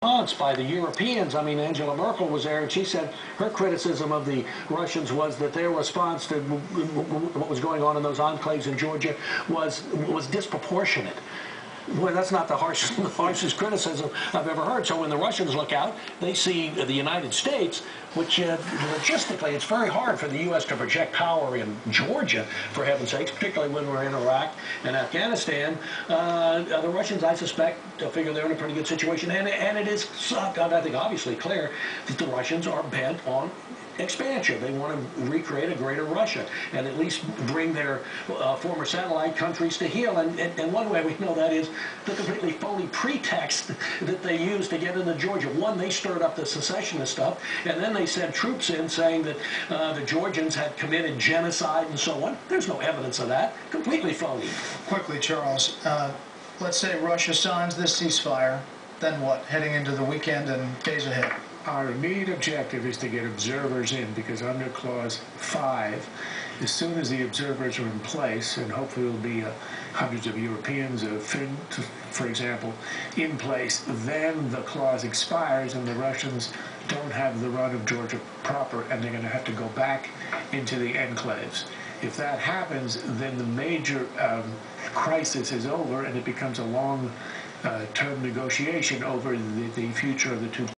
Response by the Europeans. I mean, Angela Merkel was there, and she said her criticism of the Russians was that their response to what was going on in those enclaves in Georgia was disproportionate. Well, that's not the harshest criticism I've ever heard. So when the Russians look out, they see the United States, which logistically, it's very hard for the U.S. to project power in Georgia, for heaven's sakes, particularly when we're in Iraq and Afghanistan. The Russians, I suspect, figure they're in a pretty good situation. And it is, I think, obviously clear that the Russians are bent on expansion. They want to recreate a greater Russia and at least bring their former satellite countries to heel. And one way we know that is the completely phony pretext that they used to get into Georgia. One, they stirred up the secessionist stuff, and then they sent troops in saying that the Georgians had committed genocide and so on. There's no evidence of that. Completely phony. Quickly, Charles, let's say Russia signs this ceasefire, then what? Heading into the weekend and days ahead. Our immediate objective is to get observers in, because under Clause 5, as soon as the observers are in place, and hopefully there will be hundreds of Europeans, for example, in place, then the clause expires and the Russians don't have the run of Georgia proper, and they're going to have to go back into the enclaves. If that happens, then the major crisis is over, and it becomes a long-term negotiation over the future of the two